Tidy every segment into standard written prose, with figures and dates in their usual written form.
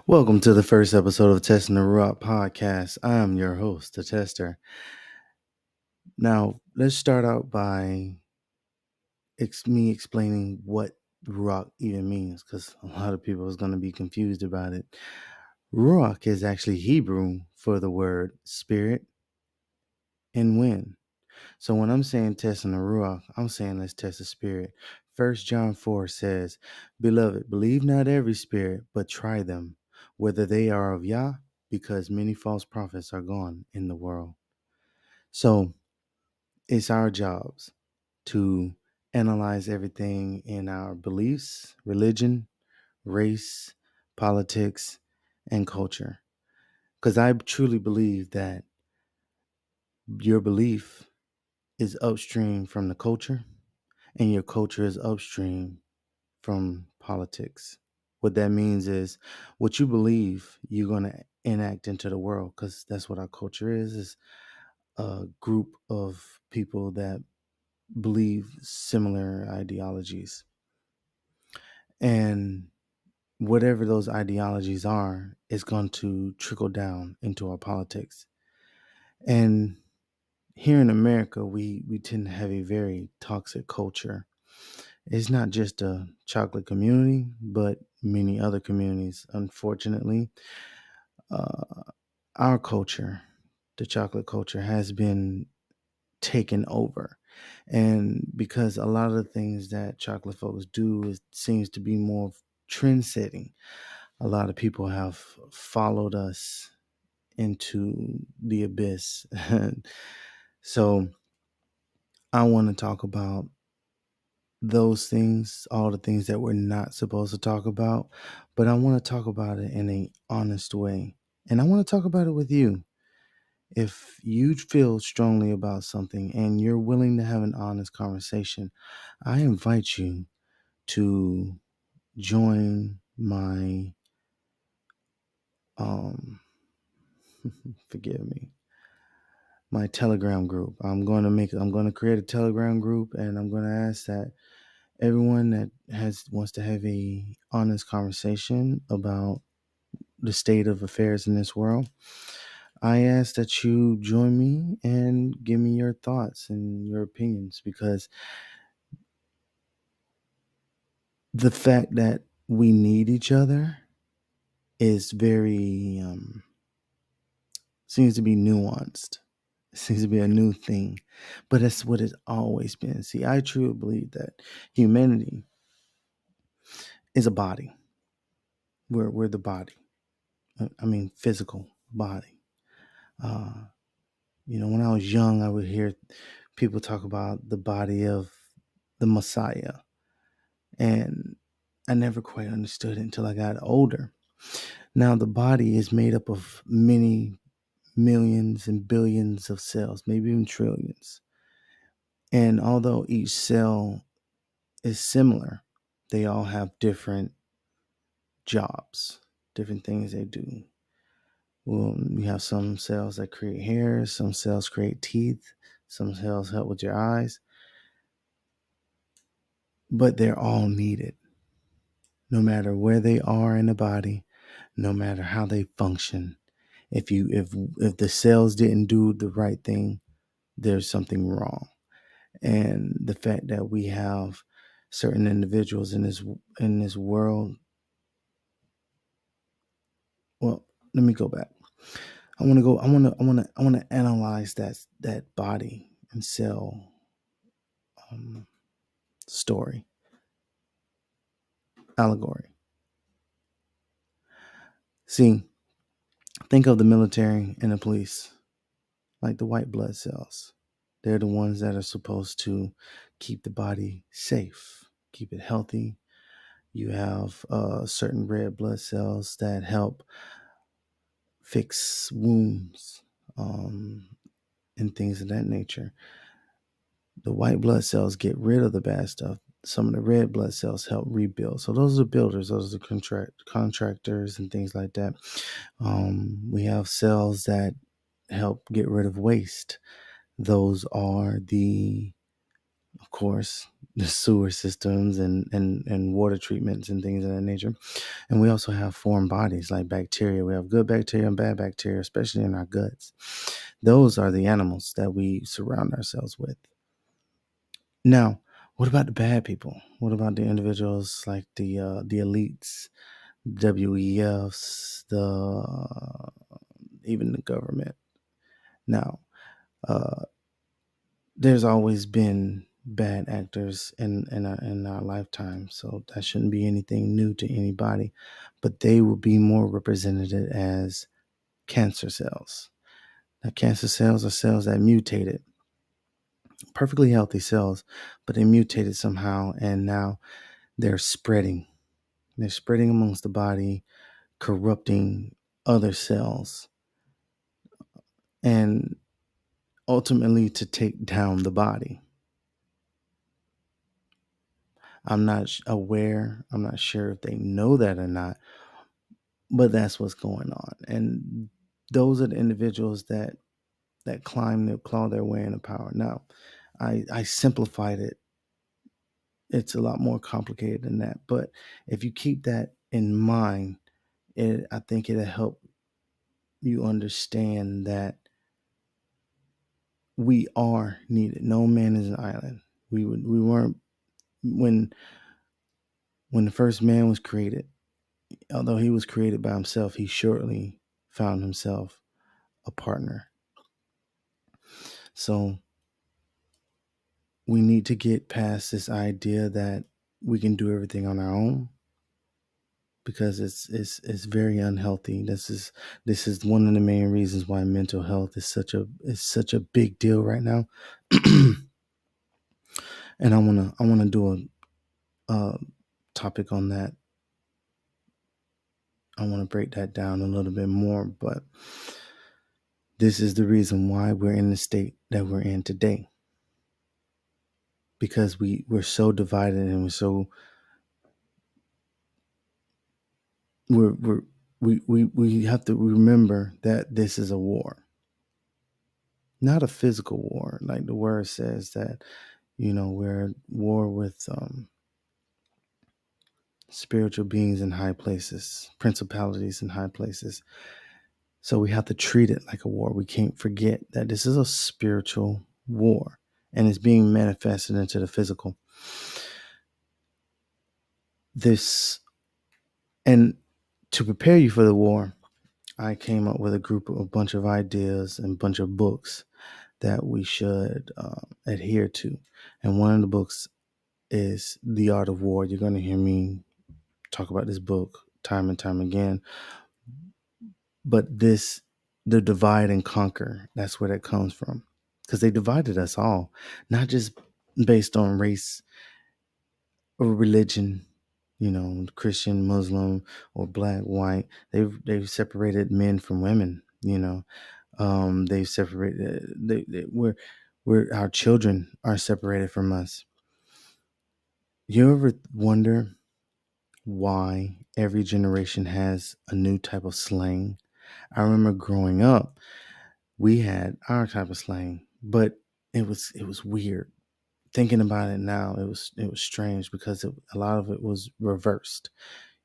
Welcome to the first episode of Testing the Rock Podcast. I'm your host, the Tester. Now, let's start out by me explaining what rock even means, because a lot of people is going to be confused about it. Ruach is actually Hebrew for the word spirit and wind. So when I'm saying testing the Ruach, I'm saying let's test the spirit. 1 John 4 says, Beloved, believe not every spirit, but try them, whether they are of Yah, because many false prophets are gone in the world. So it's our jobs to analyze everything in our beliefs, religion, race, politics, and culture. Because I truly believe that your belief is upstream from the culture, and your culture is upstream from politics. What that means is what you believe, you're going to enact into the world, because that's what our culture is a group of people that believe similar ideologies. And whatever those ideologies are is going to trickle down into our politics. And here in America, we tend to have a very toxic culture. It's not just a chocolate community, but many other communities. Unfortunately, uh, our culture, the chocolate culture, has been taken over. And because a lot of the things that chocolate folks do seems to be more trend setting, a lot of people have followed us into the abyss. So I want to talk about those things, all the things that we're not supposed to talk about, but I want to talk about it in an honest way. And I want to talk about it with you. If you feel strongly about something and you're willing to have an honest conversation, I invite you to join my um forgive me, my Telegram group. I'm going to create a Telegram group, and I'm going to ask that everyone that wants to have a honest conversation about the state of affairs in this world, I ask that you join me and give me your thoughts and your opinions, because the fact that we need each other is very seems to be nuanced. It seems to be a new thing, but that's what it's always been. See, I truly believe that humanity is a body. We're the body. I mean, physical body. Uh, when I was young, I would hear people talk about the body of the Messiah, and I never quite understood it until I got older. Now, the body is made up of many millions and billions of cells, maybe even trillions. And although each cell is similar, they all have different jobs, different things they do. Well, you have some cells that create hair, some cells create teeth, some cells help with your eyes, but they're all needed. No matter where they are in the body, no matter how they function. If the cells didn't do the right thing, there's something wrong. And the fact that we have certain individuals in this world, well, let me go back. I want to analyze that body and cell um, story allegory. See, think of the military and the police, like the white blood cells. They're the ones that are supposed to keep the body safe, keep it healthy. You have certain red blood cells that help fix wounds and things of that nature. The white blood cells get rid of the bad stuff. Some of the red blood cells help rebuild. So those are builders, those are contractors and things like that. We have cells that help get rid of waste. Those are of course, the sewer systems and water treatments and things of that nature. And we also have foreign bodies like bacteria. We have good bacteria and bad bacteria, especially in our guts. Those are the animals that we surround ourselves with. Now, what about the bad people? What about the individuals like the elites, WEFs, the even the government? Now, uh, there's always been bad actors in our lifetime, so that shouldn't be anything new to anybody. But they will be more represented as cancer cells. Now, cancer cells are cells that mutated, perfectly healthy cells, but they mutated somehow, and now they're spreading. They're spreading amongst the body, corrupting other cells, and ultimately to take down the body. I'm not aware, I'm not sure if they know that or not, but that's what's going on. And those are the individuals that claw their way into power. Now, I simplified it. It's a lot more complicated than that. But if you keep that in mind, I think it'll help you understand that we are needed. No man is an island. We weren't when the first man was created. Although he was created by himself, he shortly found himself a partner. So we need to get past this idea that we can do everything on our own, because it's very unhealthy. This is one of the main reasons why mental health is such a big deal right now. And I wanna do a topic on that. I want to break that down a little bit more, but this is the reason why we're in the state that we're in today, because we're so divided, and we're we have to remember that this is a war, not a physical war like the word says, that we're at war with spiritual beings in high places, principalities in high places. So we have to treat it like a war. We can't forget that this is a spiritual war, and it's being manifested into the physical. This and to prepare you for the war, I came up with a bunch of ideas and a bunch of books that we should adhere to. And one of the books is The Art of War. You're going to hear me talk about this book time and time again. But the divide and conquer, that's where that comes from. Because they divided us all, not just based on race or religion, Christian, Muslim, or black, white. They've separated men from women. They've separated. We're our children are separated from us. You ever wonder why every generation has a new type of slang? I remember growing up, we had our type of slang, but it was weird. Thinking about it now, it was strange, because a lot of it was reversed.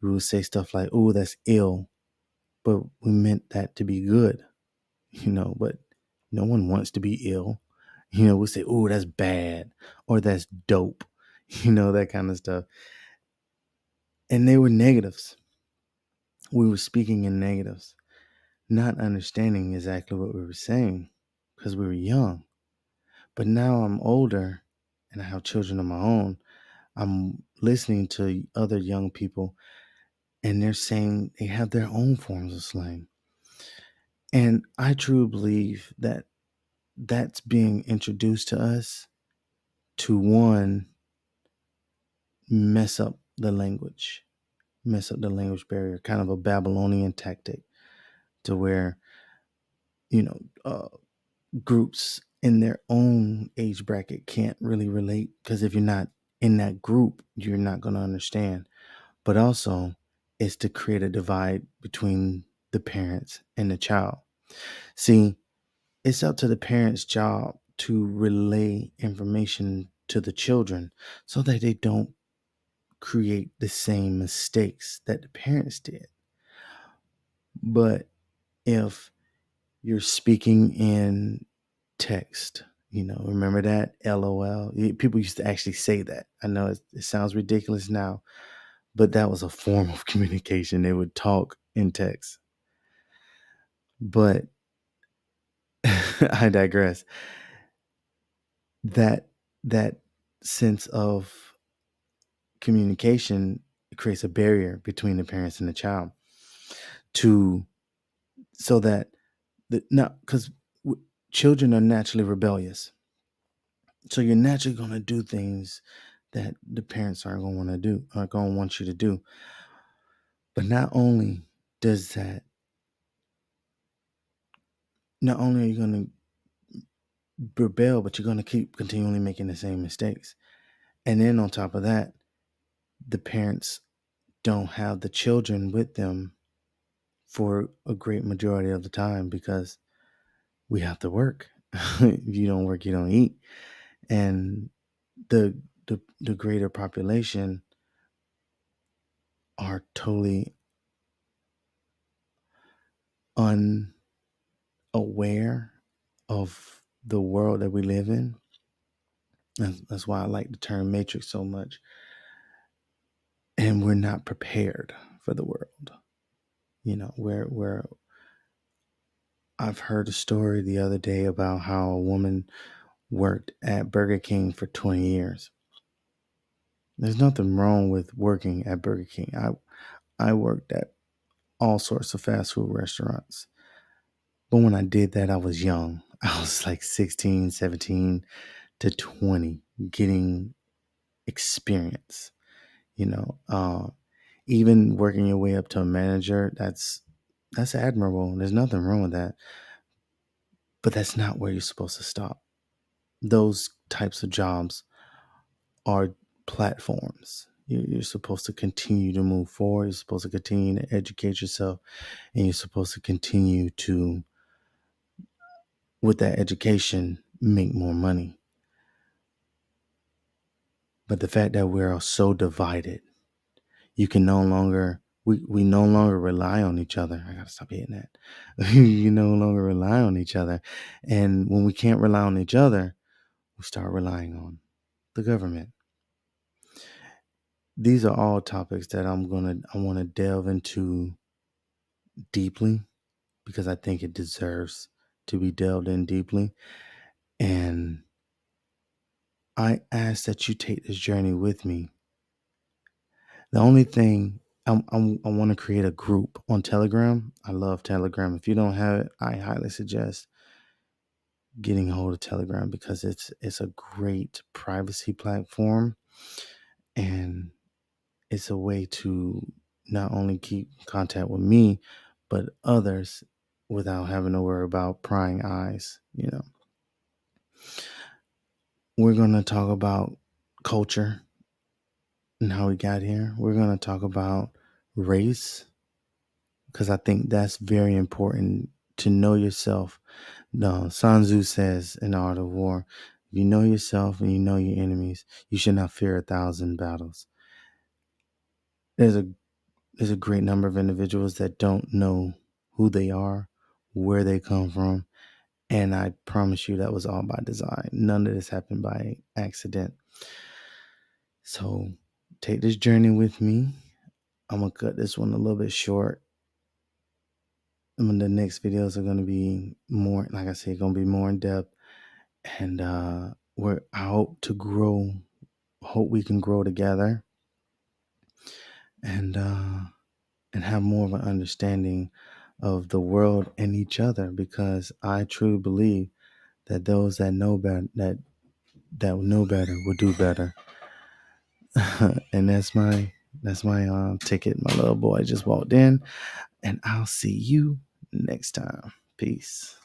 We would say stuff like, "Oh, that's ill," but we meant that to be good, But no one wants to be ill. We say, "Oh, that's bad," or "That's dope," that kind of stuff. And they were negatives. We were speaking in negatives, not understanding exactly what we were saying, because we were young. But now I'm older and I have children of my own. I'm listening to other young people, and they're saying they have their own forms of slang. And I truly believe that that's being introduced to us to, one, mess up the language, barrier, kind of a Babylonian tactic, to where, you know, uh, groups in their own age bracket can't really relate, because if you're not in that group, you're not going to understand. But also, it's to create a divide between the parents and the child. See, it's up to the parents' job to relay information to the children so that they don't create the same mistakes that the parents did. But if you're speaking in text, remember that LOL? People used to actually say that. I know it sounds ridiculous now, but that was a form of communication. They would talk in text. But I digress. That sense of communication creates a barrier between the parents and the child, so that because children are naturally rebellious, so you're naturally going to do things that the parents aren't going to want to do, aren't going to want you to do. But not only are you going to rebel, but you're going to keep continually making the same mistakes. And then on top of that, the parents don't have the children with them for a great majority of the time because we have to work. If you don't work, you don't eat. And the greater population are totally unaware of the world that we live in. That's why I like the term matrix so much. And we're not prepared for the world. Where I've heard a story the other day about how a woman worked at Burger King for 20 years. There's nothing wrong with working at Burger King. I worked at all sorts of fast food restaurants. But when I did that, I was young. I was like 16, 17 to 20, getting experience. Even working your way up to a manager, that's admirable. There's nothing wrong with that. But that's not where you're supposed to stop. Those types of jobs are platforms. You're supposed to continue to move forward. You're supposed to continue to educate yourself. And you're supposed to continue to, with that education, make more money. But the fact that we're so divided, we no longer rely on each other. I gotta stop hitting that. You no longer rely on each other. And when we can't rely on each other, we start relying on the government. These are all topics that I want to delve into deeply because I think it deserves to be delved in deeply. And I ask that you take this journey with me. The only thing, I want to create a group on Telegram. I love Telegram. If you don't have it, I highly suggest getting a hold of Telegram because it's a great privacy platform, and it's a way to not only keep contact with me, but others without having to worry about prying eyes. We're going to talk about culture and how we got here. We're going to talk about race because I think that's very important to know yourself. Sun Tzu says in The Art of War, if you know yourself and you know your enemies, you should not fear 1,000 battles. There's a great number of individuals that don't know who they are, where they come from, and I promise you that was all by design. None of this happened by accident. So take this journey with me. I'm going to cut this one a little bit short. The next videos are going to be more, like I said, going to be more in depth. And I hope we can grow together and have more of an understanding of the world and each other, because I truly believe that those that know better, that know better will do better. And that's my ticket. My little boy just walked in, and I'll see you next time. Peace.